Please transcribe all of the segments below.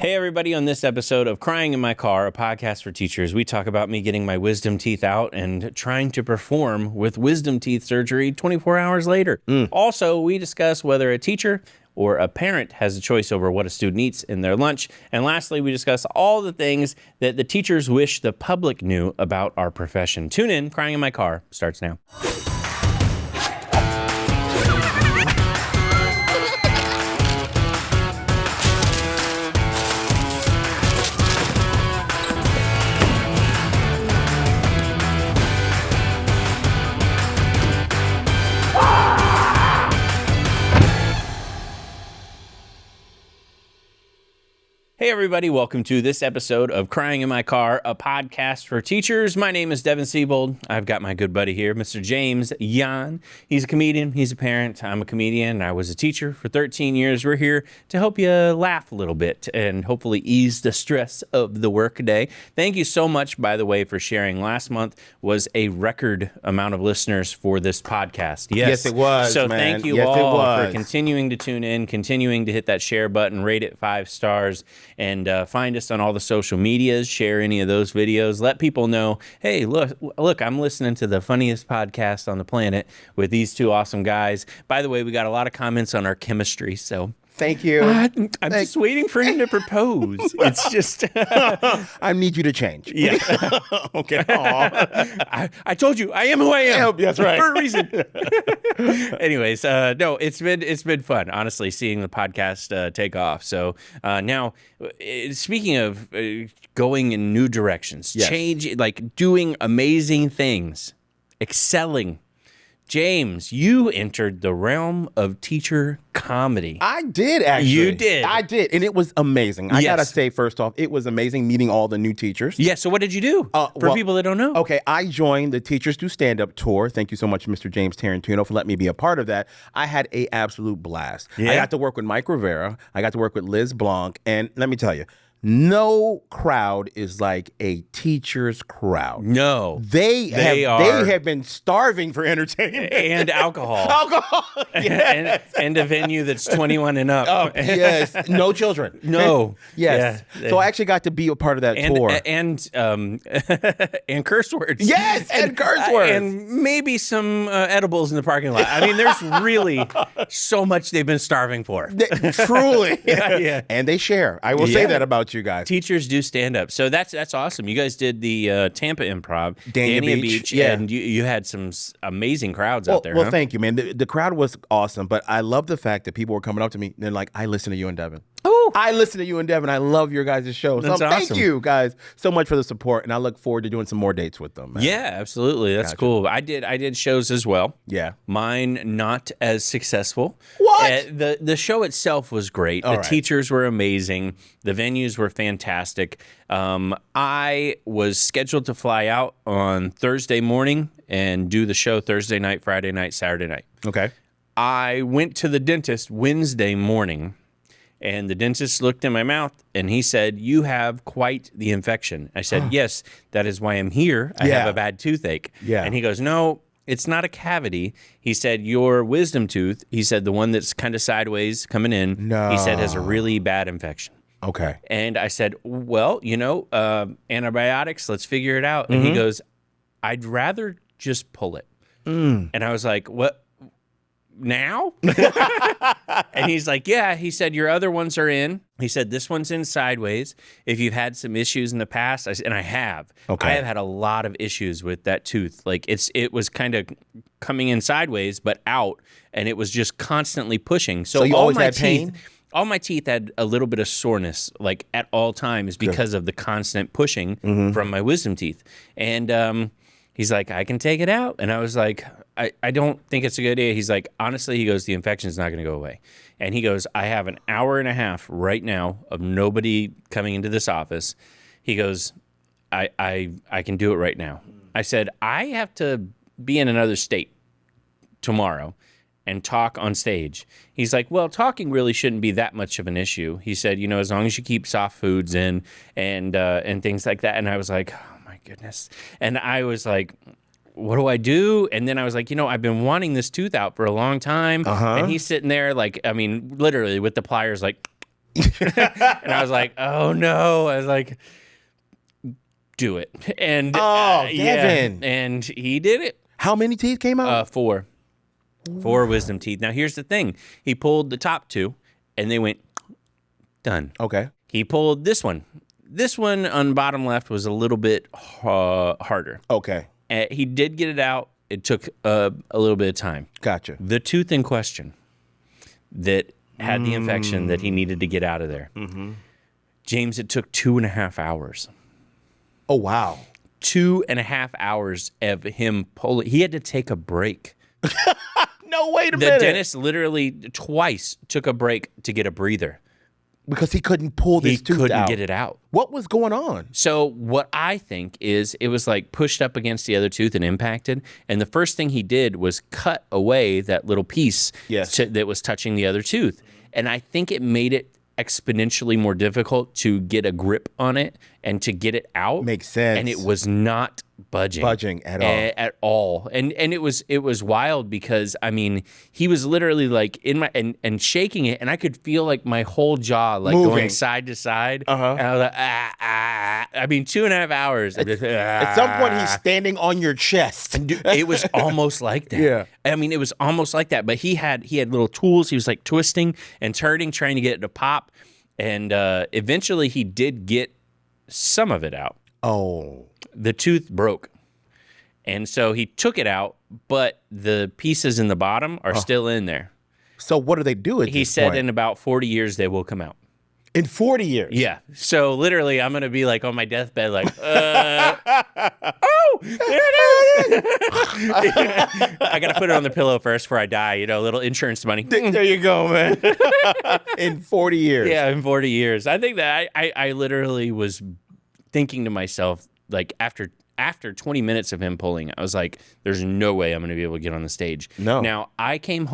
Hey, everybody. On this episode of Crying in My Car, a podcast for teachers, we talk about me getting my wisdom teeth out and trying to perform with wisdom teeth surgery 24 hours later. Also, we discuss whether a teacher or a parent has a choice over what a student eats in their lunch. And lastly, we discuss all the things that the teachers wish the public knew about our profession. Tune in. Crying in My Car starts now. Hey, everybody. Welcome to this episode of Crying in My Car, a podcast for teachers. My name is Devin Siebold. I've got my good buddy here, Mr. James Yon. He's a comedian. He's a parent. I'm a comedian. I was a teacher for 13 years. We're here to help you laugh a little bit and hopefully ease the stress of the workday. Thank you so much, by the way, for sharing. Last month was a record amount of listeners for this podcast. Yes, it was, So man. thank you all for continuing to tune in, continuing to hit that share button, rate it 5 stars. And find us on all the social medias, share any of those videos. Let people know, hey, look, I'm listening to the funniest podcast on the planet with these two awesome guys. By the way, we got a lot of comments on our chemistry, so... Thank you. I'm just waiting for him to propose. It's just... I need you to change. Yeah. Okay. I told you, I am who I am. That's right. For a reason. Anyways, no, it's been fun, honestly, seeing the podcast take off. So now, speaking of going in new directions, Yes. change, like doing amazing things, excelling. James, you entered the realm of teacher comedy. I did, actually. You did. I did, and it was amazing. I Yes. gotta say, first off, it was amazing meeting all the new teachers. Yeah, so what did you do for people that don't know? Okay, I joined the Teachers Do Stand-Up tour. Thank you so much, Mr. James Tarantino, for letting me be a part of that. I had an absolute blast. Yeah. I got to work with Mike Rivera. I got to work with Liz Blanc, and let me tell you, no crowd is like a teacher's crowd. No. They have been starving for entertainment And alcohol. alcohol. and a venue that's 21 and up. Oh, yes. No children. No. Yes. Yeah. So I actually got to be a part of that tour. And curse words. Yes, and curse words. And maybe some edibles in the parking lot. I mean, there's really so much they've been starving for. Truly. Yeah. And they share. I will say that about you guys. Teachers do stand up. So that's awesome. You guys did the Tampa Improv. Dania Beach, yeah. And you had some amazing crowds out there. Well, huh? thank you, man. The crowd was awesome, but I love the fact that people were coming up to me and they're like, I listen to you and Devin. Oh. I listen to you and Devin. I love your guys' show. So That's thank awesome. you guys so much for the support, and I look forward to doing some more dates with them, man. Yeah, absolutely. That's cool. I did shows as well. Yeah. Mine not as successful. What? The show itself was great. All The right. teachers were amazing. The venues were fantastic. I was scheduled to fly out on Thursday morning and do the show Thursday night, Friday night, Saturday night. Okay. I went to the dentist Wednesday morning, and the dentist looked in my mouth and he said, "You have quite the infection." I said, "Yes, that is why I'm here. I have Yeah. a bad toothache." Yeah. And he goes, "No, it's not a cavity." He said, "Your wisdom tooth," he said, "the one that's kind of sideways coming in," he said, "has a really bad infection." Okay. And I said, "Well, antibiotics, let's figure it out." And he goes, "I'd rather just pull it." And I was like, "What? Now?" And he's like, "Yeah." He said, "Your other ones are in." He said, "This one's in sideways. If you've had some issues in the past," and I have. Okay. I have had a lot of issues with that tooth. Like it was kind of coming in sideways, but out, and it was just constantly pushing. So you all always my had teeth, pain? all my teeth had a little bit of soreness, like at all times, because of the constant pushing from my wisdom teeth. And he's like, "I can take it out." And I was like, I don't think it's a good idea. He's like, "Honestly," he goes, "the infection's not going to go away." And he goes, "I have an hour and a half right now of nobody coming into this office." He goes, I can do it right now. I said, "I have to be in another state tomorrow and talk on stage." He's like, "Well, talking really shouldn't be that much of an issue." He said, "As long as you keep soft foods in and things like that." And I was like, "Oh my goodness." And I was like, "What do I do?" And then I was like, I've been wanting this tooth out for a long time. And he's sitting there like, I mean, literally with the pliers, like, And I was like, oh no. I was like, do it. And Devin. and he did it. How many teeth came out? 4 wisdom teeth. Now here's the thing. He pulled the top 2 and they went done. Okay. He pulled this one. This one on bottom left was a little bit harder. Okay. He did get it out. It took a little bit of time. Gotcha. The tooth in question that had the infection that he needed to get out of there. Mm-hmm. James, it took 2.5 hours. Oh, wow. 2.5 hours of him pulling. He had to take a break. No, wait a minute. The dentist literally twice took a break to get a breather. Because he couldn't pull this tooth out. He couldn't get it out. What was going on? So what I think is it was like pushed up against the other tooth and impacted. And the first thing he did was cut away that little piece that was touching the other tooth. And I think it made it exponentially more difficult to get a grip on it and to get it out. Makes sense. And it was not budging at all. And it was wild because I mean he was literally like in my and shaking it, and I could feel like my whole jaw like moving going side to side. And I was like I mean 2.5 hours. At some point he's standing on your chest. It was almost like that. Yeah. I mean it was almost like that. But he had little tools. He was like twisting and turning, trying to get it to pop. And eventually he did get some of it out. Oh. The tooth broke. And so he took it out, but the pieces in the bottom are still in there. So what do they do at this point? He said in about 40 years they will come out. In 40 years? Yeah. So literally I'm going to be like on my deathbed like, oh, there it is. I got to put it on the pillow first before I die, a little insurance money. There you go, man. In 40 years. Yeah, in 40 years. I think that I literally was thinking to myself, like after 20 minutes of him pulling, I was like, there's no way I'm going to be able to get on the stage. No. Now, I got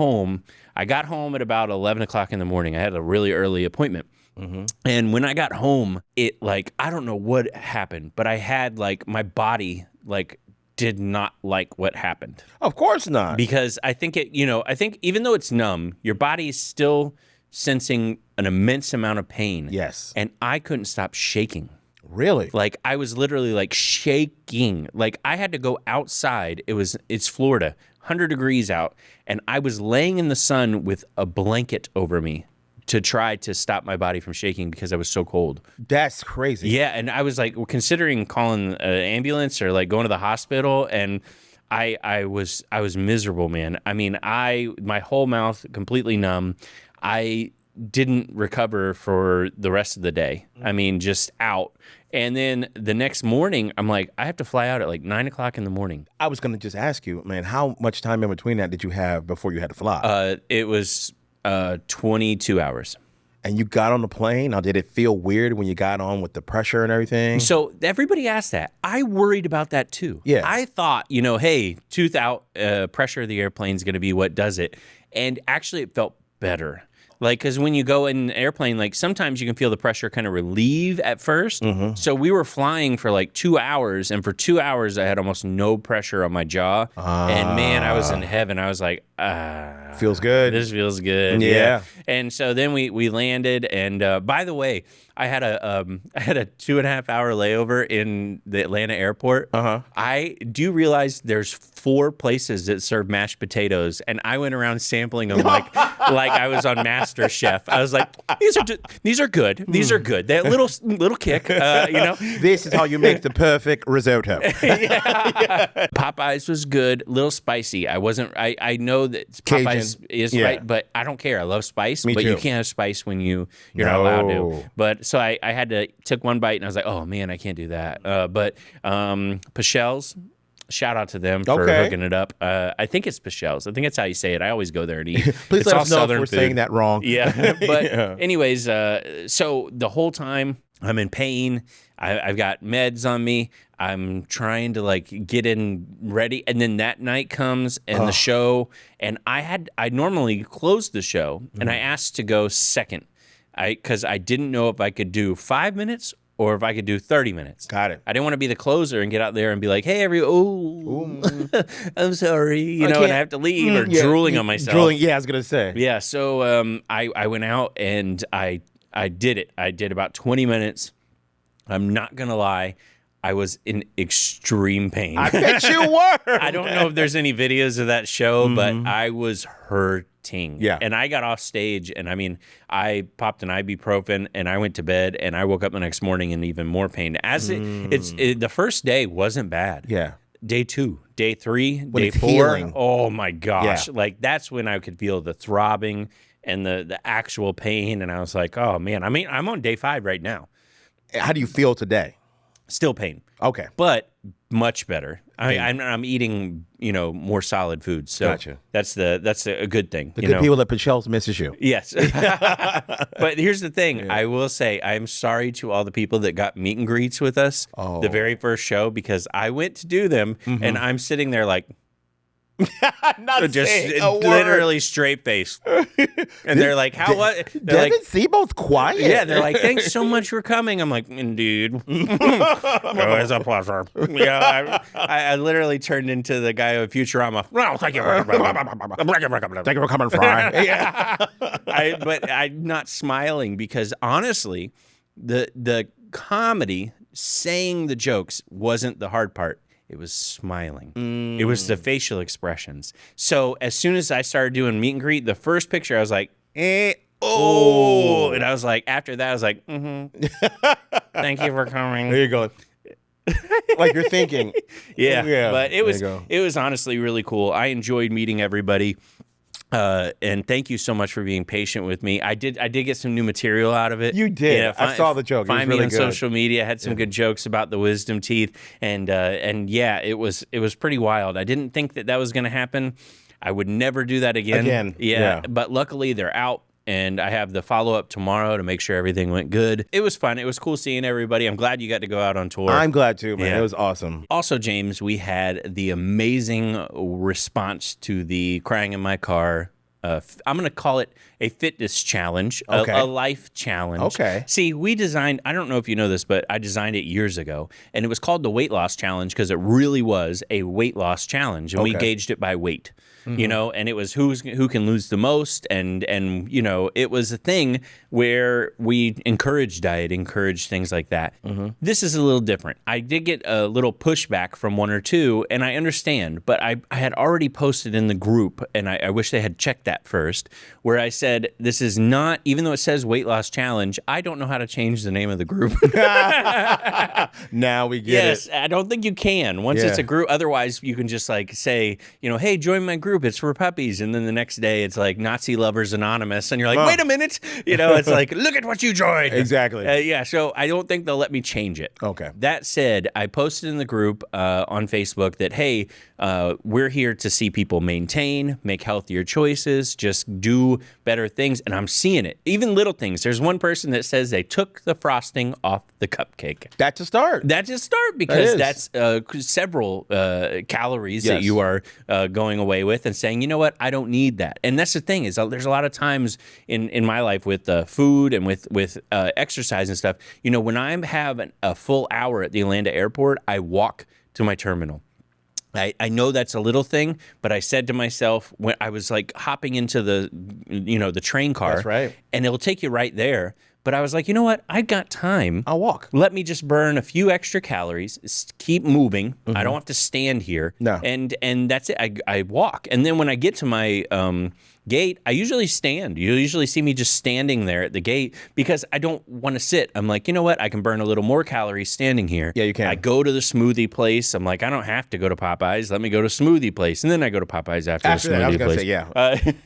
home at about 11 o'clock in the morning. I had a really early appointment. Mm-hmm. And when I got home, it like, I don't know what happened, but I had like my body like did not like what happened. Of course not. Because I think I think even though it's numb, your body is still sensing an immense amount of pain. Yes. And I couldn't stop shaking. Really? Like I was literally like shaking. Like I had to go outside. It's Florida, 100 degrees out, and I was laying in the sun with a blanket over me to try to stop my body from shaking because I was so cold. That's crazy. Yeah, and I was like considering calling an ambulance or like going to the hospital, and I was miserable, man. I mean, my whole mouth completely numb. I didn't recover for the rest of the day. I mean, just out. And then the next morning, I'm like, I have to fly out at like 9 o'clock in the morning. I was going to just ask you, man, how much time in between that did you have before you had to fly? It was 22 hours. And you got on the plane? Now, did it feel weird when you got on with the pressure and everything? So everybody asked that. I worried about that too. Yeah. I thought, hey, tooth out, pressure of the airplane is going to be what does it. And actually it felt better. Like, because when you go in an airplane, like sometimes you can feel the pressure kind of relieve at first. Mm-hmm. So we were flying for like 2 hours, and for 2 hours I had almost no pressure on my jaw. And man, I was in heaven. I was like, feels good. This feels good. Yeah. And so then we landed, and by the way, I had a 2.5 hour layover in the Atlanta airport. Do you realize there's 4 places that serve mashed potatoes, and I went around sampling them like I was on MasterChef. I was like, these are good. These are good. That little kick, This is how you make the perfect risotto. Yeah. Popeyes was good, little spicy. I know that Popeyes is right, but I don't care. I love spice, but too. you can't have spice when you're not allowed to. But so I had to took one bite and I was like, oh man, I can't do that. But Pichelle's, shout out to them for hooking it up. I think it's Pichelle's. I think that's how you say it. I always go there and eat. Please it's let all us know Southern if we're food. saying that wrong. Yeah. But anyways, so the whole time I'm in pain. I've got meds on me. I'm trying to like get in ready. And then that night comes and the show, and I normally close the show and I asked to go second. Because I didn't know if I could do 5 minutes or if I could do 30 minutes. Got it. I didn't want to be the closer and get out there and be like, hey, I'm sorry, and I have to leave or drooling on myself. Drooling, yeah, I was going to say. Yeah, so I went out and I I did it. I did about 20 minutes. I'm not going to lie. I was in extreme pain. I bet you were. I don't know if there's any videos of that show, but I was hurting. Yeah. And I got off stage, and I mean, I popped an ibuprofen, and I went to bed, and I woke up the next morning in even more pain. The first day wasn't bad. Yeah. Day 2, day 3, When day it's 4. healing. Oh my gosh. Yeah. Like that's when I could feel the throbbing and the actual pain. And I was like, oh man, I mean, I'm on day 5 right now. How do you feel today? Still pain, Okay. but much better. I'm eating, more solid food. So Gotcha. that's a good thing. The good people that Pichelle's misses you. Yes. But here's the thing. I will say I'm sorry to all the people that got meet and greets with us the very first show, because I went to do them and I'm sitting there like, Not just saying a literally straight face. And they're like, what? They're Devin like, Siebold's quiet. yeah, they're like, thanks so much for coming. I'm like, indeed. It's a pleasure. Yeah, I literally turned into the guy of Futurama. Well, thank you. Thank you for coming, Fry. Yeah. But I'm not smiling because honestly, the comedy, saying the jokes wasn't the hard part. It was smiling. It was the facial expressions. So as soon as I started doing meet and greet, the first picture, I was like, oh. And I was like, after that, I was like, thank you for coming. There you go. Like you're thinking. Yeah. But it There you was honestly really cool. I enjoyed meeting everybody. And thank you so much for being patient with me. I did get some new material out of it. You did. Yeah, I saw the joke. Find it was me really on good. social media. I had some good jokes about the wisdom teeth, and yeah, it was pretty wild. I didn't think that was going to happen. I would never do that again. Yeah. But luckily they're out. And I have the follow-up tomorrow to make sure everything went good. It was fun. It was cool seeing everybody. I'm glad you got to go out on tour. I'm glad too, man. Yeah. It was awesome. Also, James, we had the amazing response to the Crying in My Car. I'm going to call it a fitness challenge, Okay. a life challenge. Okay. See, we designed, I don't know if you know this, but I designed it years ago, and it was called the Weight Loss Challenge because it really was a weight loss challenge, and we Okay. gauged it by weight. And it was who can lose the most, and it was a thing where we encouraged diet, encouraged things like that. This is a little different. I did get a little pushback from one or two, and I understand, but I had already posted in the group, and I wish they had checked that first, where I said, this is not, even though it says weight loss challenge, I don't know how to change the name of the group. Now we get Yes, it. I don't think you can. Once it's a group, otherwise you can just like say, hey, join my group. It's for puppies. And then the next day it's like Nazi Lovers Anonymous. And you're like, wait a minute. It's like, look at what you joined. Exactly. Yeah, so I don't think they'll let me change it. Okay. That said, I posted in the group on Facebook that, hey, we're here to see people maintain, make healthier choices, just do better things. And I'm seeing it. Even little things. There's one person that says they took the frosting off the cupcake. That's a start. That's a start because That that's several calories that Yes. you are going away with and saying, you know what, I don't need that. And that's the thing is there's a lot of times in my life with food and with exercise and stuff, when I have a full hour at the Atlanta airport, I walk to my terminal. I know that's a little thing, but I said to myself when I was like hopping into the train car, That's right. and it'll take you right there. But I was like, you know what? I've got time. I'll walk. Let me just burn a few extra calories, keep moving. I don't have to stand here. No. And that's it. I walk. And then when I get to my gate, I usually stand. You usually see me just standing there at the gate because I don't want to sit. I'm like, you know what? I can burn a little more calories standing here. Yeah, you can. I go to the smoothie place. I'm like, I don't have to go to Popeyes. Let me go to smoothie place. And then I go to Popeyes after the After that, I was smoothie gonna place. say, yeah.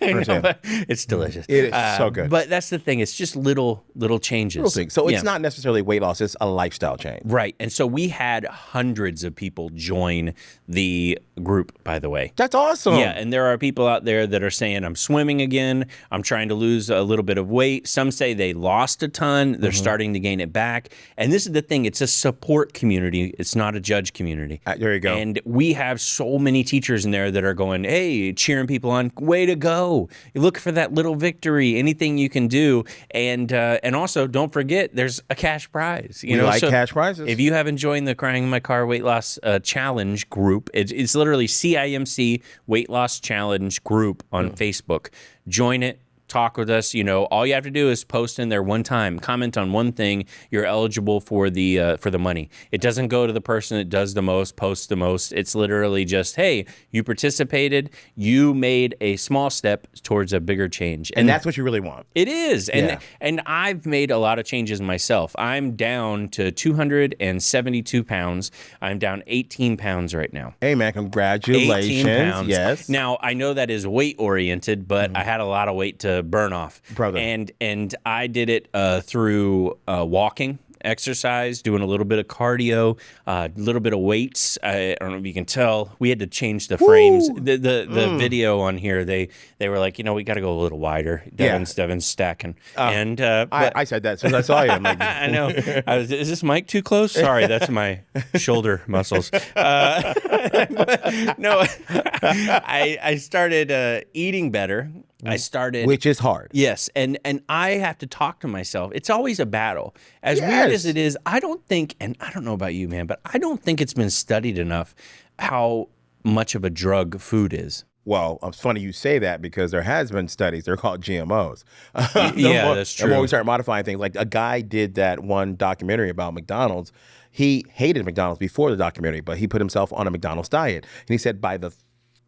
I know, but it's delicious. It is so good. But that's the thing. It's just little changes. Little thing. So it's Yeah. not necessarily weight loss. It's a lifestyle change. Right. And so we had hundreds of people join the group, by the way. That's awesome. Yeah, and there are people out there that are saying, I'm swimming again. I'm trying to lose a little bit of weight. Some say they lost a ton. They're starting to gain it back. And this is the thing. It's a support community. It's not a judge community. There you go. And we have so many teachers in there that are going, hey, cheering people on. Way to go. You look for that little victory, anything you can do. And also, don't forget, there's a cash prize. We like cash prizes. If you haven't joined the Crying in My Car Weight Loss Challenge group, it's literally CIMC Weight Loss Challenge group on Facebook. Join it. talk with us, all you have to do is post in there one time, comment on one thing, you're eligible for the money. It doesn't go to the person that does the most, posts the most. It's literally just, hey, you participated, you made a small step towards a bigger change. And that's what you really want. It is. And I've made a lot of changes myself. I'm down to 272 pounds. I'm down 18 pounds right now. Hey, man, congratulations. 18 pounds. Yes. Now, I know that is weight oriented, but I had a lot of weight to burn off. Brother. And I did it through walking, exercise, doing a little bit of cardio, a little bit of weights. I don't know if you can tell. We had to change the frames. The video on here, they were like, we got to go a little wider. Devin's stacking. I said that as soon as I saw you. I'm like, I know. Is this mic too close? Sorry, that's my shoulder muscles. No, I started eating better. Which is hard. Yes, and I have to talk to myself. It's always a battle. As weird as it is, I don't think, and I don't know about you, man, but I don't think it's been studied enough how much of a drug food is. Well, it's funny you say that because there has been studies. They're called GMOs. That's true. And when we start modifying things, like a guy did that one documentary about McDonald's. He hated McDonald's before the documentary, but he put himself on a McDonald's diet. And he said by the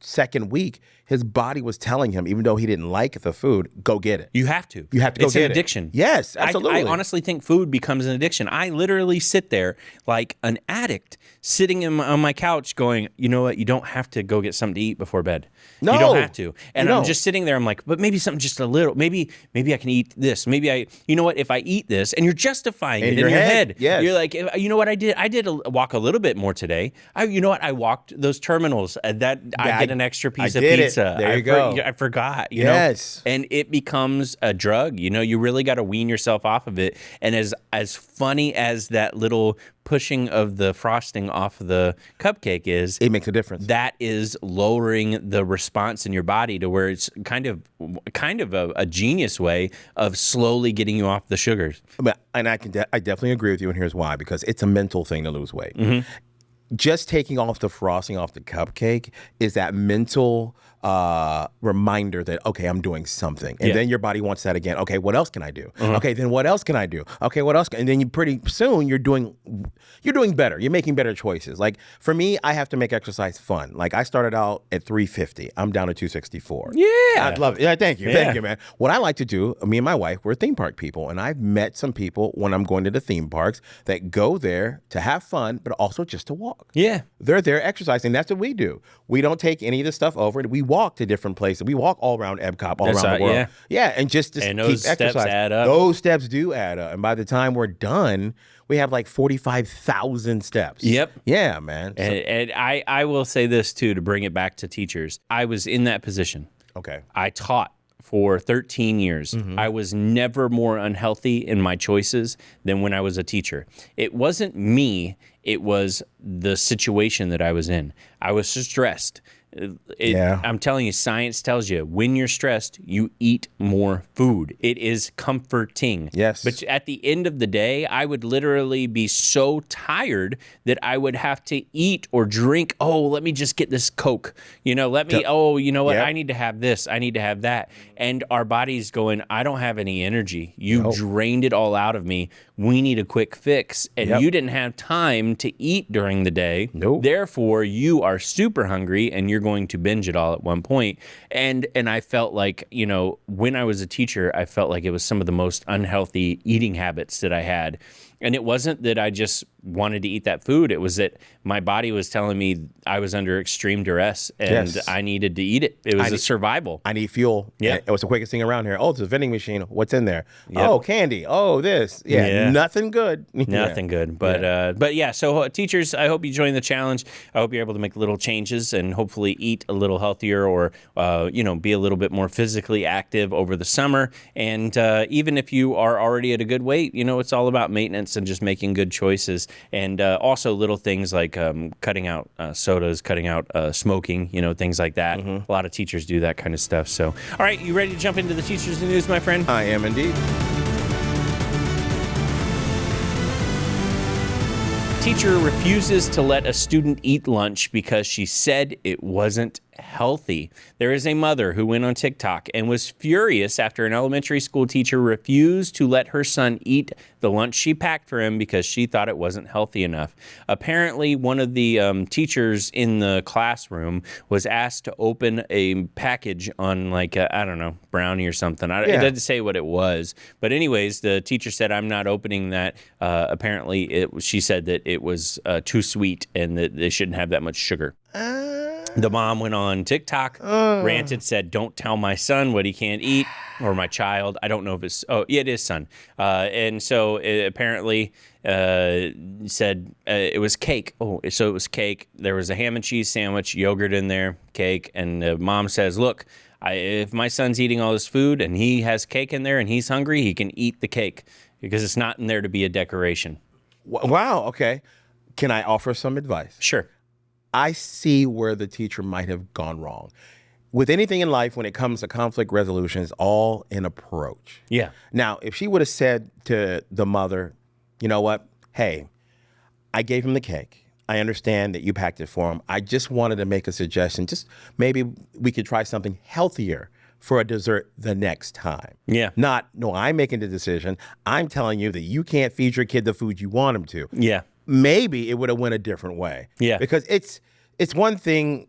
second week, his body was telling him, even though he didn't like the food, go get it. You have to. You have to go get it. It's an addiction. Yes, absolutely. I honestly think food becomes an addiction. I literally sit there like an addict, sitting on my couch going, you know what? You don't have to go get something to eat before bed. No. You don't have to. And I'm just sitting there. I'm like, but maybe something just a little. Maybe I can eat this. You know what? If I eat this, and you're justifying it in your head. Yes. You're like, you know what I did? I did walk a little bit more today. You know what? I walked those terminals. I get an extra piece of pizza. There you go. I forgot, you know? And it becomes a drug, you really got to wean yourself off of it. And as funny as that little pushing of the frosting off the cupcake is, it makes a difference. That is lowering the response in your body to where it's kind of a genius way of slowly getting you off the sugars. And I definitely agree with you, and here's why. Because it's a mental thing to lose weight. Mm-hmm. Just taking off the frosting off the cupcake is that mental reminder that, okay, I'm doing something. And then your body wants that again. Okay, what else can I do? Mm-hmm. Okay, then what else can I do? Okay, what else? And then you pretty soon you're doing better. You're making better choices. Like for me, I have to make exercise fun. Like I started out at 350. I'm down to 264. Yeah. I love it. Yeah, thank you. Thank you, man. What I like to do, me and my wife, we're theme park people. And I've met some people when I'm going to the theme parks that go there to have fun, but also just to walk. Yeah. They're there exercising. That's what we do. We don't take any of the stuff over. We walk to different places. We walk all around Epcot, all around the world. Yeah, and just and keep those steps exercising. add up. Those steps do add up. And by the time we're done, we have like 45,000 steps. Yep. Yeah, man. And I will say this too, to bring it back to teachers. I was in that position. Okay. I taught for 13 years. Mm-hmm. I was never more unhealthy in my choices than when I was a teacher. It wasn't me. It was the situation that I was in. I was stressed. I'm telling you, science tells you when you're stressed, you eat more food. It is comforting. Yes. But at the end of the day, I would literally be so tired that I would have to eat or drink. Oh, let me just get this Coke. You know what? I need to have this. I need to have that. And our body's going, I don't have any energy. You drained it all out of me. We need a quick fix. And you didn't have time to eat during the day. Nope. Therefore, you are super hungry and you're going to binge it all at one point. And I felt like, when I was a teacher, I felt like it was some of the most unhealthy eating habits that I had. And it wasn't that I just wanted to eat that food. It was that my body was telling me I was under extreme duress and I needed to eat it. It was a survival. I need fuel. Yeah. It was the quickest thing around here. Oh, it's a vending machine. What's in there? Yep. Oh, candy. Oh, this. Yeah. Nothing good. Nothing good. But yeah, so teachers, I hope you join the challenge. I hope you're able to make little changes and hopefully eat a little healthier or, be a little bit more physically active over the summer. And even if you are already at a good weight, it's all about maintenance and just making good choices. And also little things like cutting out sodas, cutting out smoking, things like that. Mm-hmm. A lot of teachers do that kind of stuff. So, all right, you ready to jump into the teachers' news, my friend? I am indeed. Teacher refuses to let a student eat lunch because she said it wasn't healthy. There is a mother who went on TikTok and was furious after an elementary school teacher refused to let her son eat the lunch she packed for him because she thought it wasn't healthy enough. Apparently, one of the teachers in the classroom was asked to open a package on like, I don't know, brownie or something. It doesn't say what it was. But anyways, the teacher said, I'm not opening that. Apparently, she said that it was too sweet and that they shouldn't have that much sugar. The mom went on TikTok, ranted, said, don't tell my son what he can't eat, or my child. I don't know if it's, oh, yeah, it is son. And so it apparently said it was cake. Oh, so it was cake. There was a ham and cheese sandwich, yogurt in there, cake. And the mom says, look, if my son's eating all this food and he has cake in there and he's hungry, he can eat the cake because it's not in there to be a decoration. Wow, okay. Can I offer some advice? Sure. I see where the teacher might have gone wrong. With anything in life, when it comes to conflict resolution, it's all an approach. Yeah. Now, if she would have said to the mother, you know what? Hey, I gave him the cake. I understand that you packed it for him. I just wanted to make a suggestion. Just maybe we could try something healthier for a dessert the next time. Yeah. Not, no, I'm making the decision. I'm telling you that you can't feed your kid the food you want him to. Yeah. Maybe it would have went a different way. Yeah. Because it's one thing,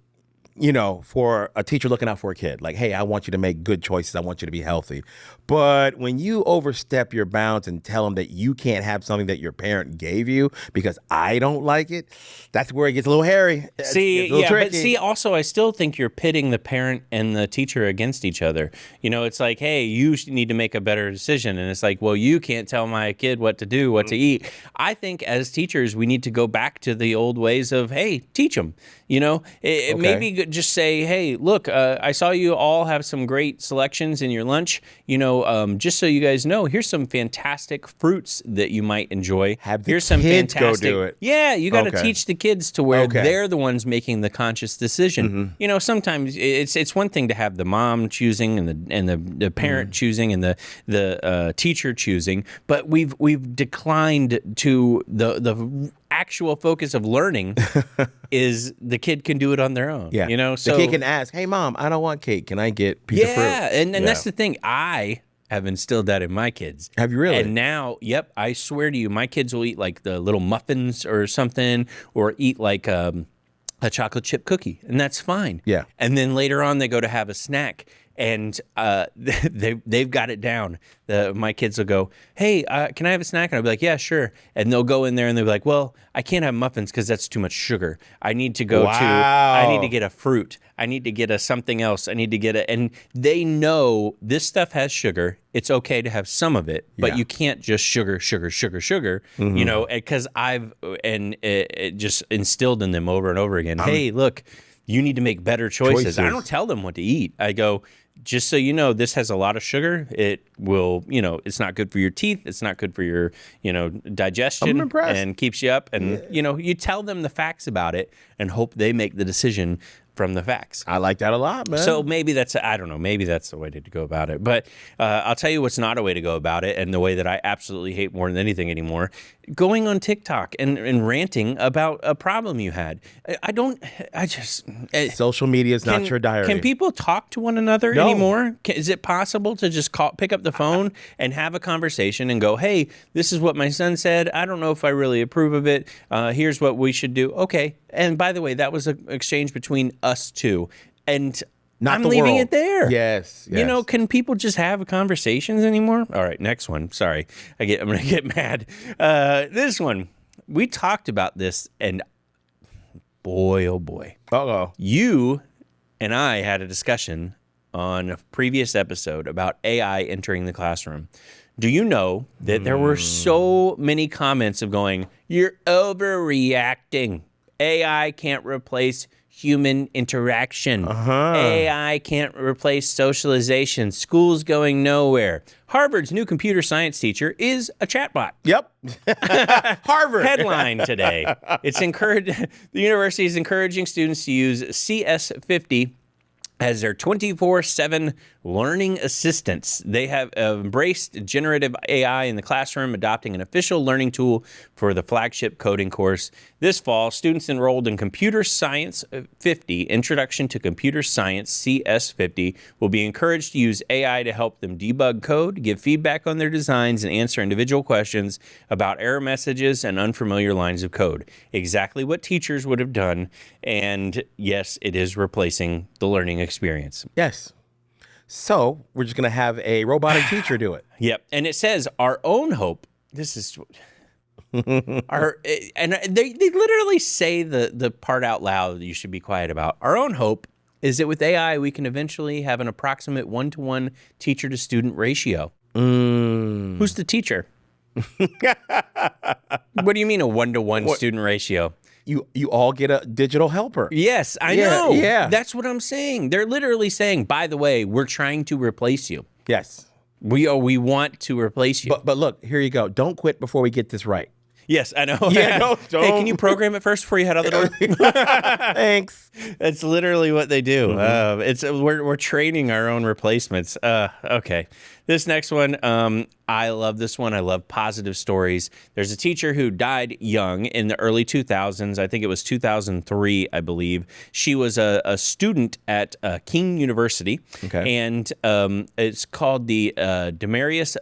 for a teacher looking out for a kid. Like, hey, I want you to make good choices. I want you to be healthy. But when you overstep your bounds and tell them that you can't have something that your parent gave you because I don't like it, that's where it gets a little hairy. See, tricky. but see, also, I still think you're pitting the parent and the teacher against each other. It's like, hey, you need to make a better decision. And it's like, well, you can't tell my kid what to do, what to eat. I think as teachers, we need to go back to the old ways of, hey, teach them. Okay. Maybe just say, hey, look, I saw you all have some great selections in your lunch. Just so you guys know, here's some fantastic fruits that you might enjoy. Here's some kids fantastic. Go do it. Yeah, you got to teach the kids to where Okay. they're the ones making the conscious decision. Mm-hmm. Sometimes it's one thing to have the mom choosing and the parent choosing and the teacher choosing, but we've declined to the actual focus of learning is the kid can do it on their own. Yeah. So the kid can ask, hey, Mom, I don't want cake. Can I get a piece of fruit? And that's the thing. I have instilled that in my kids. Have you really? And now, yep, I swear to you, my kids will eat like the little muffins or something, or eat like a chocolate chip cookie, and that's fine. Yeah. And then later on, they go to have a snack, and they've got it down. My kids will go, hey, can I have a snack? And I'll be like, yeah, sure. And they'll go in there and they'll be like, well, I can't have muffins because that's too much sugar. I need to go I need to get a fruit. I need to get a something else. I need to get and they know this stuff has sugar. It's okay to have some of it, but you can't just sugar, because it just instilled in them over and over again. Hey, look, you need to make better choices. I don't tell them what to eat. I go, just so you know, this has a lot of sugar. It will, it's not good for your teeth. It's not good for your, digestion and keeps you up. And, you tell them the facts about it and hope they make the decision from the facts. I like that a lot, man. So maybe I don't know, maybe that's the way to go about it. But I'll tell you what's not a way to go about it, and the way that I absolutely hate more than anything anymore, going on TikTok and ranting about a problem you had. Social media is not your diary. Can people talk to one another anymore? Is it possible to just pick up the phone and have a conversation and go, hey, this is what my son said. I don't know if I really approve of it. Here's what we should do. Okay. And by the way, that was an exchange between us two. And not I'm leaving it there. Yes. Can people just have conversations anymore? All right, next one. Sorry. I'm going to get mad. This one. We talked about this, and boy, oh boy. Uh-oh. You and I had a discussion on a previous episode about AI entering the classroom. Do you know that there were so many comments of going, you're overreacting. AI can't replace human interaction. AI can't replace socialization. School's going nowhere. Harvard's new computer science teacher is a chatbot. Yep. Harvard. Headline today. The university is encouraging students to use CS50 as their 24/7 learning assistants. They have embraced generative AI in the classroom, adopting an official learning tool for the flagship coding course. This fall, students enrolled in Computer Science 50, Introduction to Computer Science CS 50, will be encouraged to use AI to help them debug code, give feedback on their designs, and answer individual questions about error messages and unfamiliar lines of code. Exactly what teachers would have done. And yes, it is replacing the learning experience. Yes. So we're just going to have a robotic teacher do it. Yep. And it says our own hope. This is and they literally say the part out loud that you should be quiet about. Our own hope is that with AI, we can eventually have an approximate 1-to-1 teacher to student ratio. Who's the teacher? What do you mean a 1-to-1 student ratio? You all get a digital helper. Yes, I know. Yeah. That's what I'm saying. They're literally saying, by the way, we're trying to replace you. Yes. We want to replace you. But look, here you go. Don't quit before we get this right. Yes, I know. Yeah, don't. Hey, can you program it first before you head out the door? Thanks. That's literally what they do. We're training our own replacements. Okay. This next one, I love this one. I love positive stories. There's a teacher who died young in the early 2000s. I think it was 2003, I believe. She was a student at King University. Okay. And it's called the Demarius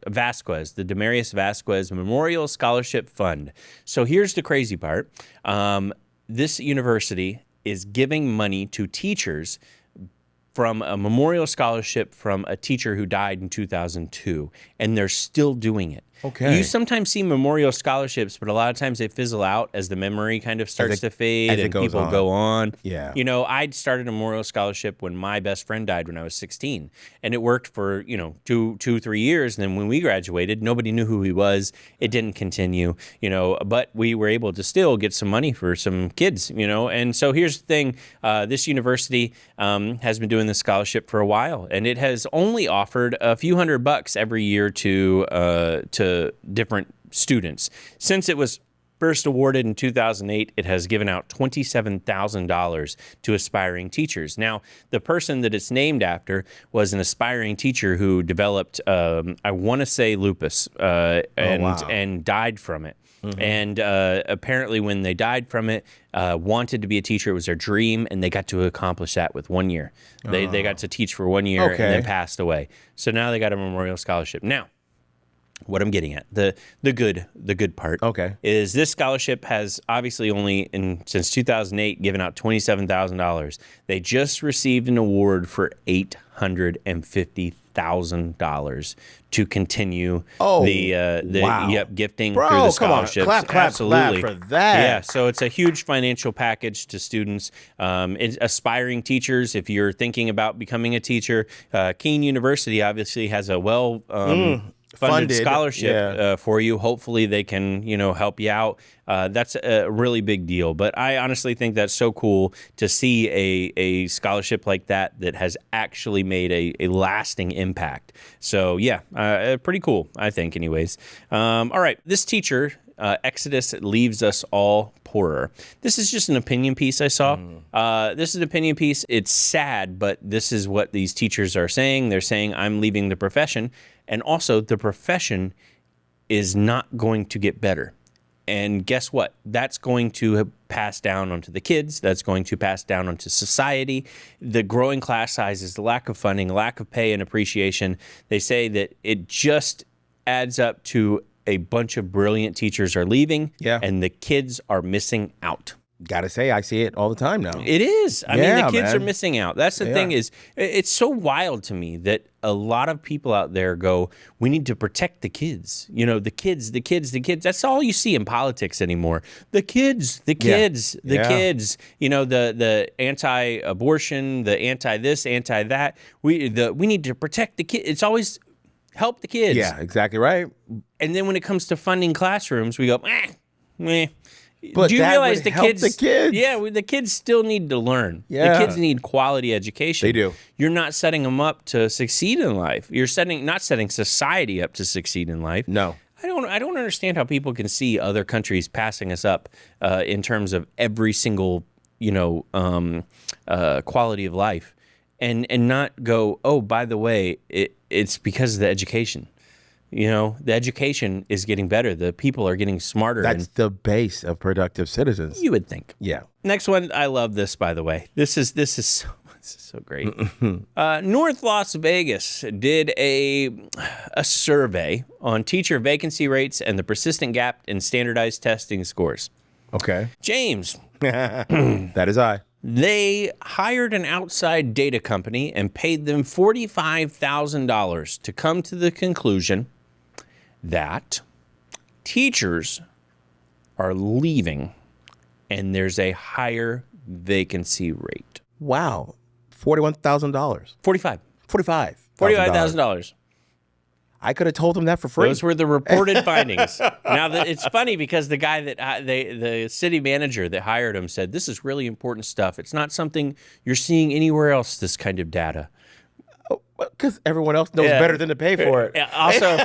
Vasquez, the Demarius Vasquez Memorial Scholarship Fund. So here's the crazy part. This university is giving money to teachers from a memorial scholarship from a teacher who died in 2002, and they're still doing it. Okay. You sometimes see memorial scholarships, but a lot of times they fizzle out as the memory kind of starts to fade and people go on. Yeah. You know, I started a memorial scholarship when my best friend died when I was 16, and it worked for, 2-3 years. And then when we graduated, nobody knew who he was. It didn't continue, but we were able to still get some money for some kids, And so here's the thing. This university has been doing this scholarship for a while, and it has only offered a few $100 every year to different students. Since it was first awarded in 2008, it has given out $27,000 to aspiring teachers. Now, the person that it's named after was an aspiring teacher who developed, I want to say lupus, and died from it. Mm-hmm. And apparently when they died from it, wanted to be a teacher. It was their dream, and they got to accomplish that with 1 year. They got to teach for 1 year and then passed away. So now they got a memorial scholarship. Now, what I'm getting at, the good part, is this scholarship has obviously only since 2008 given out $27,000. They just received an award for $850,000 to continue gifting through the scholarships. Clap Absolutely. for that. Yeah, so it's a huge financial package to students. Aspiring teachers, if you're thinking about becoming a teacher, Keene University obviously has a funded scholarship for you. Hopefully they can, help you out. That's a really big deal. But I honestly think that's so cool to see a scholarship like that has actually made a lasting impact. So yeah, pretty cool, I think anyways. All right, this teacher, Exodus leaves us all poorer. This is just an opinion piece I saw. This is an opinion piece. It's sad, but this is what these teachers are saying. They're saying, I'm leaving the profession. And also, the profession is not going to get better. And guess what? That's going to pass down onto the kids. That's going to pass down onto society. The growing class sizes, the lack of funding, lack of pay and appreciation. They say that it just adds up to a bunch of brilliant teachers are leaving, and the kids are missing out. Gotta say, I see it all the time now. It is. I mean, the kids are missing out. That's the thing is, it's so wild to me that a lot of people out there go, we need to protect the kids. The kids. That's all you see in politics anymore. The kids. The kids. The anti-abortion, the anti-this, anti-that. We need to protect the kids. It's always help the kids. Yeah, exactly right. And then when it comes to funding classrooms, we go, meh. But do you realize the kids? Yeah, the kids still need to learn. Yeah. The kids need quality education. They do. You're not setting them up to succeed in life. You're not setting society up to succeed in life. No. I don't understand how people can see other countries passing us up in terms of every single quality of life. and not go, oh, by the way, it's because of the education. You know, the education is getting better. The people are getting smarter. That's the base of productive citizens. You would think. Yeah. Next one, I love this, by the way. This is so great. North Las Vegas did a survey on teacher vacancy rates and the persistent gap in standardized testing scores. Okay. James. That is I. They hired an outside data company and paid them $45,000 to come to the conclusion that teachers are leaving and there's a higher vacancy rate. Wow. $41,000. 45. $45,000. I could have told them that for free. Those were the reported findings. Now, it's funny because the guy that the city manager that hired him said, this is really important stuff. It's not something you're seeing anywhere else, this kind of data. Because everyone else knows better than to pay for it. Also,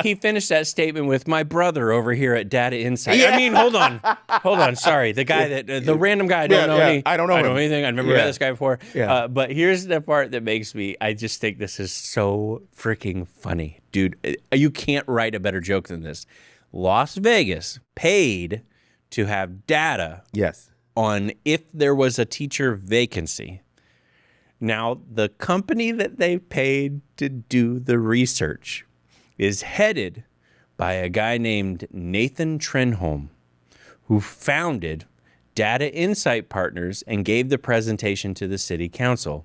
he finished that statement with my brother over here at Data Insight. Yeah. I mean, hold on. Sorry, the guy the random guy I don't know anything. I don't know anything. I've never met this guy before. Yeah. But here's the part that makes me. I just think this is so freaking funny, dude. You can't write a better joke than this. Las Vegas paid to have data. Yes. On if there was a teacher vacancy. Now, the company that they paid to do the research is headed by a guy named Nathan Trenholm, who founded Data Insight Partners and gave the presentation to the city council.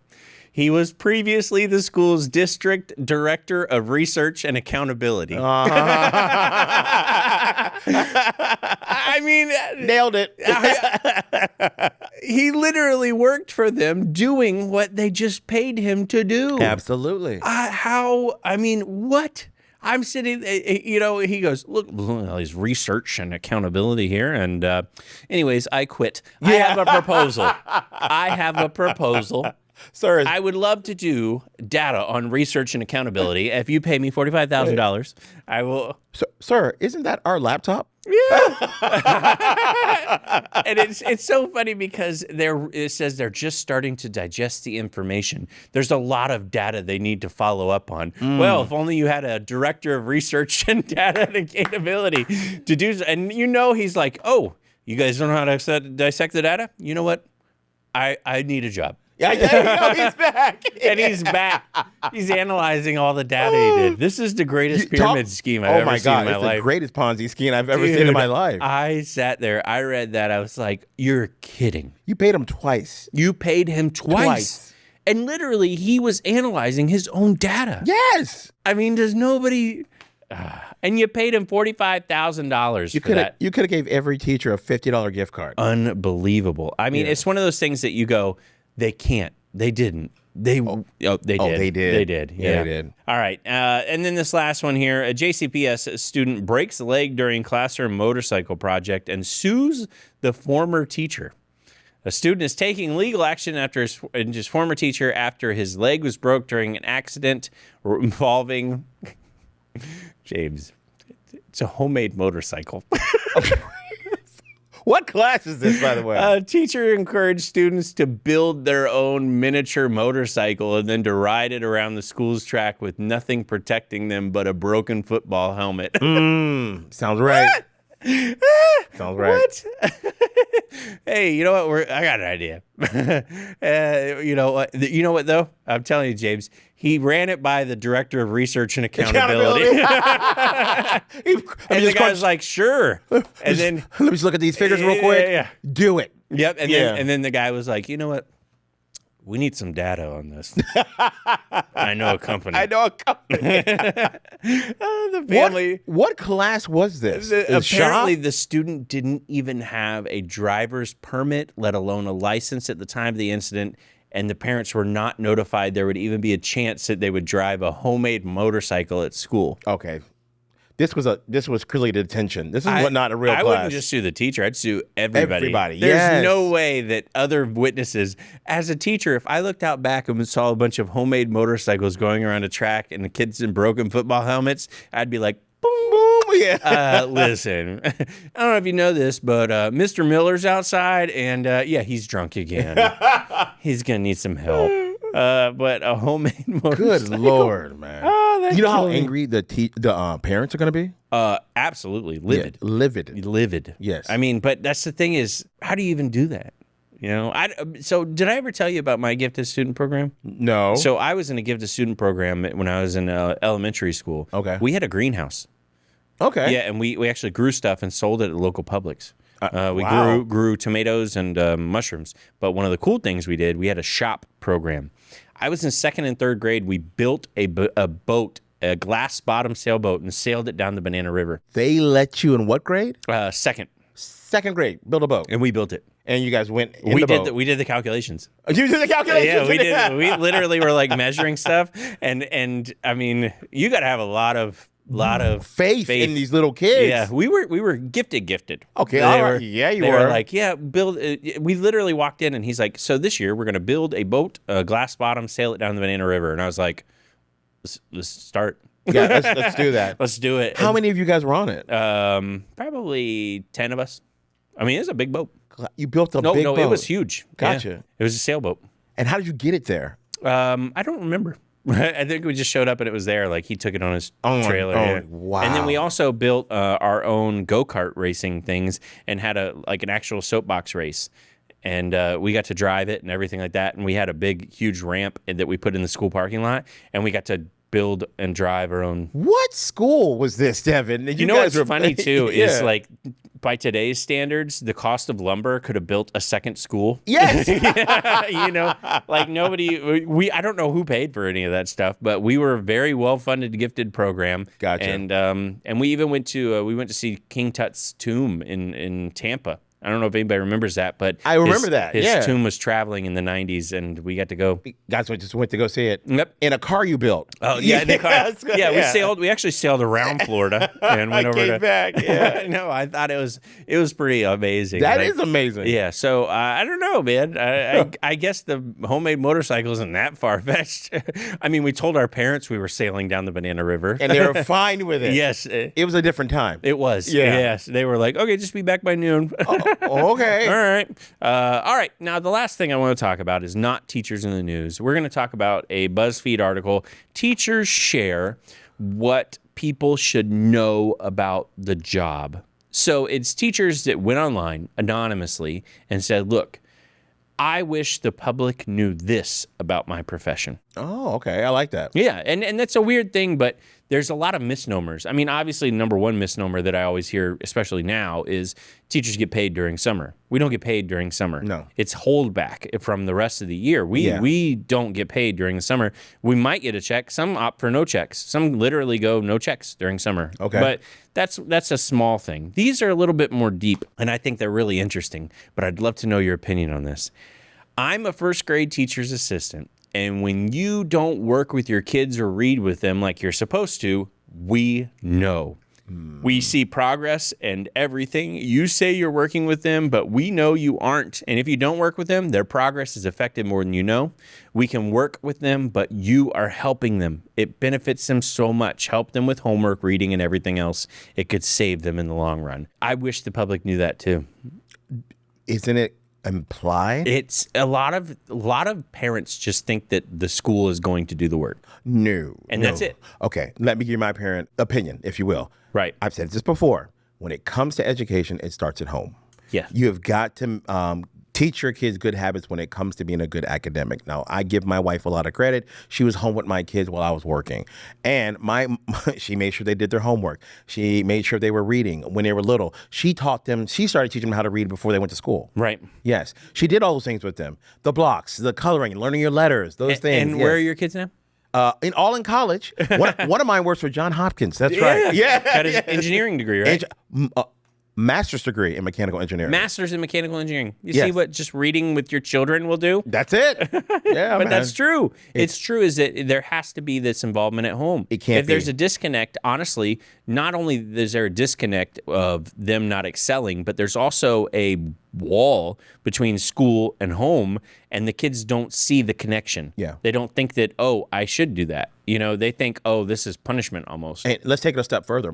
He was previously the school's district director of research and accountability. I mean, nailed it. He literally worked for them doing what they just paid him to do. Absolutely. What? I'm sitting, he goes, look, there's research and accountability here. And anyways, I quit. Yeah. I have a proposal. Sir, I would love to do data on research and accountability. If you pay me $45,000, I will. Sir, isn't that our laptop? Yeah. And it's so funny because it says they're just starting to digest the information. There's a lot of data they need to follow up on. Well, if only you had a director of research and data and accountability to do. And he's like, oh, you guys don't know how to dissect the data? You know what? I need a job. Yeah, there you go. He's back. And he's back. He's analyzing all the data he did. This is the greatest pyramid scheme I've ever seen in my life. It's the greatest Ponzi scheme I've ever seen in my life. I sat there. I read that. I was like, you're kidding. You paid him twice. You paid him twice. And literally, he was analyzing his own data. Yes. I mean, does nobody... and you paid him $45,000 for that. You could have gave every teacher a $50 gift card. Unbelievable. I mean, it's one of those things that you go... They can't. They didn't. They did. They did. They did. Yeah, they did. All right. And then this last one here. A JCPS student breaks a leg during classroom motorcycle project and sues the former teacher. A student is taking legal action after his former teacher after his leg was broke during an accident involving... James, it's a homemade motorcycle. What class is this, by the way? A teacher encouraged students to build their own miniature motorcycle and then to ride it around the school's track with nothing protecting them but a broken football helmet. Sounds right. Sounds right. What? Hey, you know what? I got an idea. You know what? You know what, though? I'm telling you, James, he ran it by the director of research and accountability. And the guy's like, sure. And then let me just look at these figures real quick. Yeah. Do it. Yep. And then the guy was like, you know what? We need some data on this. I know a company. The family. What class was this? Apparently, the student didn't even have a driver's permit, let alone a license at the time of the incident. And the parents were not notified there would even be a chance that they would drive a homemade motorcycle at school. Okay. This was clearly detention. This is not a real class. I wouldn't just sue the teacher. I'd sue everybody. There's no way that other witnesses, as a teacher, if I looked out back and saw a bunch of homemade motorcycles going around a track and the kids in broken football helmets, I'd be like, boom, boom. Yeah. Listen, I don't know if you know this, but Mr. Miller's outside and he's drunk again. He's going to need some help. But a homemade motorcycle. Good Lord, man. Oh, that you know how killed me. angry the parents are going to be? Absolutely. Livid. Yeah, livid. Livid. Yes. I mean, but that's the thing is, how do you even do that? You know, so did I ever tell you about my gifted student program? No. So I was in a gifted student program when I was in elementary school. Okay. We had a greenhouse. Okay. Yeah, and we actually grew stuff and sold it at local Publix. We wow. grew tomatoes and mushrooms. But one of the cool things we did, we had a shop program. I was in second and third grade. We built a boat, a glass bottom sailboat, and sailed it down the Banana River. They let you in what grade? Second. Second grade. Build a boat. And we built it. And you guys went in the boat. We did the calculations. You did the calculations? Yeah, we did. We literally were like measuring stuff. And I mean, you got to have a lot of faith in these little kids. Yeah, we were gifted. Okay, all right. Yeah, you they were. were like, yeah, build. We literally walked in and he's like, so this year we're going to build a boat, a glass bottom, sail it down the Banana River. And I was like, let's start. Yeah, let's do that. Let's do it. How many of you guys were on it? Probably 10 of us. I mean, it's a big boat. You built a big boat. No, it was huge. Gotcha. Yeah. It was a sailboat. And how did you get it there? I don't remember. I think we just showed up and it was there. Like he took it on his trailer. Yeah. Wow. And then we also built our own go-kart racing things and had an actual soapbox race. And we got to drive it and everything like that. And we had a big, huge ramp that we put in the school parking lot. And we got to build and drive our own. What school was this, Devin? You know what's funny too is Yeah. like by today's standards, the cost of lumber could have built a second school. Yes. You know, like nobody. I don't know who paid for any of that stuff, but we were a very well funded, gifted program. Gotcha. And we even went to see King Tut's tomb in Tampa. I don't know if anybody remembers that, but I remember that. His Yeah. tomb was traveling in the 90s, and we got to go. Guys just went to go see it. Yep. In a car you built. Oh yeah, in the car. Yes. We sailed. We actually sailed around Florida and went over came to. back. Yeah. No, I thought it was pretty amazing. That Like, is amazing. Yeah. So I don't know, man. I guess the homemade motorcycle isn't that far fetched. I mean, we told our parents we were sailing down the Banana River, And they were fine with it. yes, It was a different time. it was. Yeah. Yes, they were like, okay, just be back by noon. Oh, okay. All right. All right. Now, the last thing I want to talk about is not teachers in the news. We're going to talk about a BuzzFeed article. Teachers share what people should know about the job. So it's teachers that went online anonymously and said, look, I wish the public knew this about my profession. Oh, okay. I like that. Yeah, and that's a weird thing, but there's a lot of misnomers. I mean, obviously, number one misnomer that I always hear, especially now, is teachers get paid during summer. We don't get paid during summer. No. It's holdback from the rest of the year. We don't get paid during the summer. We might get a check. Some opt for no checks. Some literally go no checks during summer. Okay. But that's a small thing. These are a little bit more deep, and I think they're really interesting, but I'd love to know your opinion on this. I'm a first grade teacher's assistant. And when you don't work with your kids or read with them like you're supposed to, we know. We see progress and everything. You say you're working with them, but we know you aren't. And if you don't work with them, their progress is affected more than you know. We can work with them, but you are helping them. It benefits them so much. Help them with homework, reading, and everything else. It could save them in the long run. I wish the public knew that too. Isn't it implied? It's a lot of parents just think that the school is going to do the work. No. And no. that's it. Okay. Let me give you my parent opinion, if you will. Right. I've said this before. When it comes to education, it starts at home. Yeah. You have got to teach your kids good habits when it comes to being a good academic. Now, I give my wife a lot of credit. She was home with my kids while I was working. And she made sure they did their homework. She made sure they were reading when they were little. She started teaching them how to read before they went to school. Right. Yes. She did all those things with them. The blocks, the coloring, learning your letters, those things. And where are your kids now? In college. One of mine works for John Hopkins. That's right. Yeah. Got his engineering degree, right? Master's degree in mechanical engineering. Master's in mechanical engineering. You Yes. see what just reading with your children will do? That's it. Yeah, But man. that's true. It's true is that there has to be this involvement at home. It can't If there's be. a disconnect, honestly, not only is there a disconnect of them not excelling, but there's also a wall between school and home, and the kids don't see the connection. Yeah. They don't think that, oh, I should do that. You know, they think, oh, this is punishment almost. And let's take it a step further,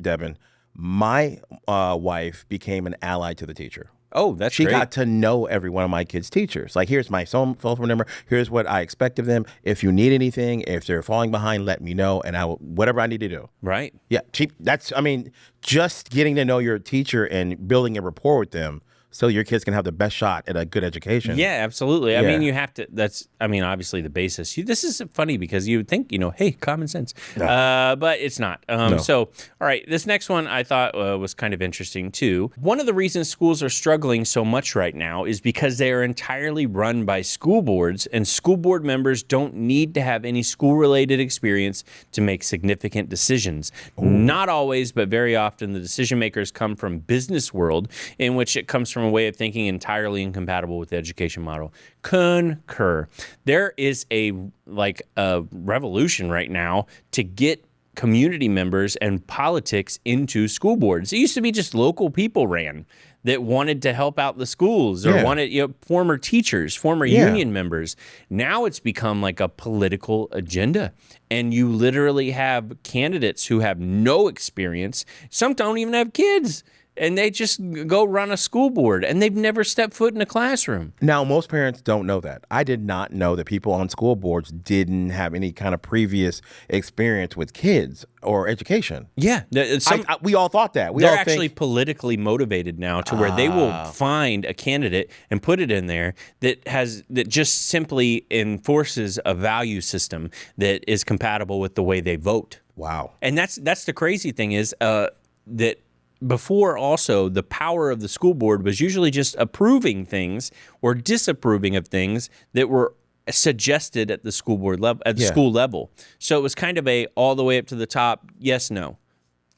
Devin. My wife became an ally to the teacher. Oh, that's She great. got to know every one of my kids' teachers. Like, here's my phone number. Here's what I expect of them. If you need anything, if they're falling behind, let me know, and I will, whatever I need to do. Right. Yeah, just getting to know your teacher and building a rapport with them so your kids can have the best shot at a good education. Yeah, absolutely. I Yeah. mean, you have to, obviously the basis. This is funny because you would think, hey, common sense. No. But it's not. So, all right, this next one I thought was kind of interesting too. One of the reasons schools are struggling so much right now is because they are entirely run by school boards, and school board members don't need to have any school-related experience to make significant decisions. Ooh. Not always, but very often the decision makers come from business world, in which it comes from a way of thinking entirely incompatible with the education model. Concur. There is a revolution right now to get community members and politics into school boards. It used to be just local people ran that wanted to help out the schools or wanted, former teachers, former union members. Now it's become like a political agenda. And you literally have candidates who have no experience. Some don't even have kids. And they just go run a school board, and they've never stepped foot in a classroom. Now, most parents don't know that. I did not know that people on school boards didn't have any kind of previous experience with kids or education. Yeah. We all thought that. They're actually politically motivated now to where they will find a candidate and put it in there that just simply enforces a value system that is compatible with the way they vote. Wow. And that's the crazy thing is that before also the power of the school board was usually just approving things or disapproving of things that were suggested at the school board level, at the school level. So it was kind of a all the way up to the top, yes, no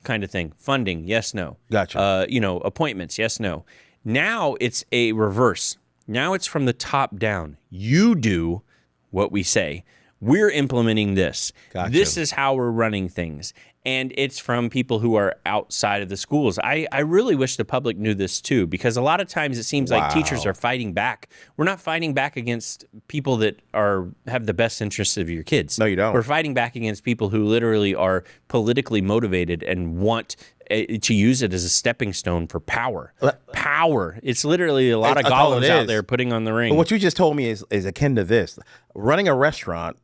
kind of thing. Funding, yes, no. Gotcha. Appointments, yes, no. Now it's a reverse. Now it's from the top down. You do what we say. We're implementing this. Gotcha. This is how we're running things. And it's from people who are outside of the schools. I really wish the public knew this too, because a lot of times it seems like teachers are fighting back. We're not fighting back against people that have the best interests of your kids. No, you don't. We're fighting back against people who literally are politically motivated and want to use it as a stepping stone for power. Power. It's literally a lot of golems out there putting on the ring. But what you just told me is akin to this. Running a restaurant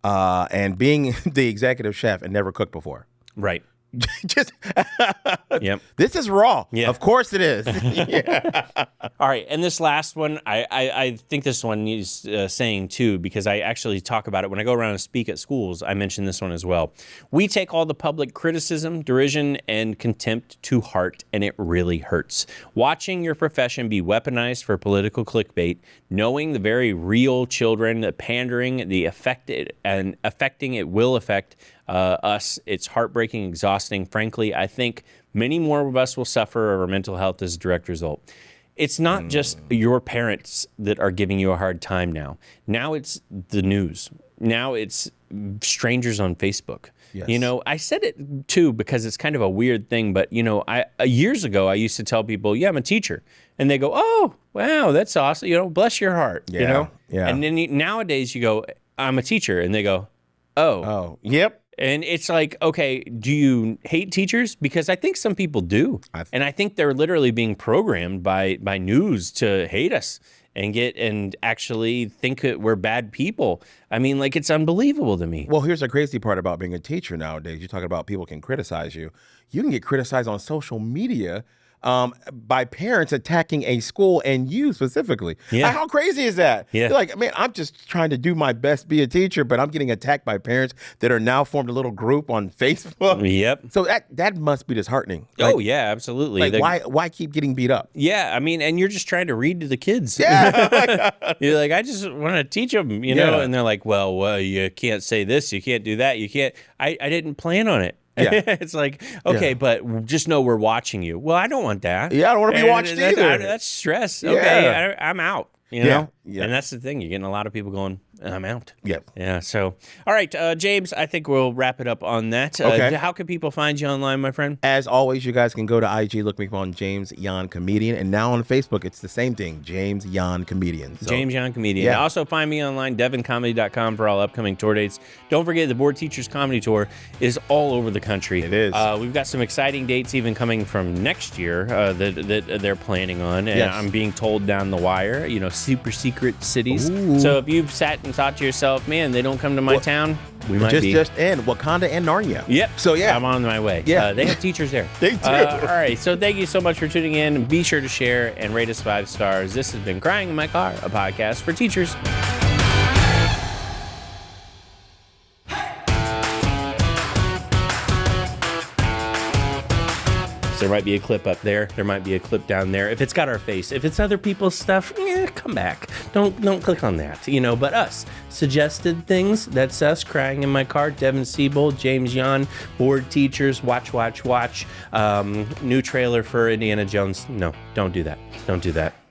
and being the executive chef and never cooked before. Right. Just yep. This is raw. Yeah. Of course it is. All right, and this last one, I think this one needs saying too, because I actually talk about it when I go around and speak at schools. I mention this one as well. We take all the public criticism, derision, and contempt to heart, and it really hurts. Watching your profession be weaponized for political clickbait, knowing the very real children, the pandering, the affected and affecting it will affect us. It's heartbreaking, exhausting. Frankly, I think many more of us will suffer over mental health as a direct result. It's not just your parents that are giving you a hard time now. Now it's the news. Now it's strangers on Facebook. Yes. I said it too because it's kind of a weird thing, but years ago I used to tell people, "Yeah, I'm a teacher," and they go, "Oh, wow, that's awesome." Bless your heart. Yeah. And then nowadays you go, "I'm a teacher," and they go, "Oh, yep." And it's like, okay, do you hate teachers? Because I think some people do. And I think they're literally being programmed by news to hate us and actually think that we're bad people. I mean, it's unbelievable to me. Well, here's the crazy part about being a teacher nowadays. You're talking about people can criticize you. You can get criticized on social media by parents attacking a school and you specifically. Yeah. How crazy is that? Yeah. You're like, man, I'm just trying to do my best, be a teacher, but I'm getting attacked by parents that are now formed a little group on Facebook. Yep. So that must be disheartening. Oh, yeah, absolutely. Why keep getting beat up? Yeah, I mean, and you're just trying to read to the kids. Yeah. You're like, I just want to teach them, and they're like, well, you can't say this, you can't do that, you can't. I didn't plan on it. Yeah. It's like, okay, but just know we're watching you. Well, I don't want that. Yeah, I don't want to be watched either. That's stress. Okay, I'm out. Yeah. And that's the thing. You're getting a lot of people going, I'm out. Yep. Yeah. So, all right, James, I think we'll wrap it up on that. Okay. How can people find you online, my friend? As always, you guys can go to IG, look me up on James Yon Comedian, and now on Facebook, it's the same thing, James Yon Comedian. So, James Yon Comedian. Yeah. Also find me online, devincomedy.com, for all upcoming tour dates. Don't forget the Board Teachers Comedy Tour is all over the country. It is. We've got some exciting dates even coming from next year that they're planning on, and Yes. I'm being told down the wire, super secret cities. Ooh. So if you've sat and thought to yourself, man, they don't come to my town, we might be. Just in Wakanda and Narnia. Yep. So yeah, I'm on my way. Yeah. They have teachers there. They do. All right. So thank you so much for tuning in. Be sure to share and rate us 5 stars. This has been Crying in My Car, a podcast for teachers. There might be a clip up there. There might be a clip down there. If it's got our face, if it's other people's stuff, come back. Don't click on that. But us suggested things. That's us crying in my car. Devin Siebold, James Yon, board teachers. Watch. New trailer for Indiana Jones. No, don't do that. Don't do that.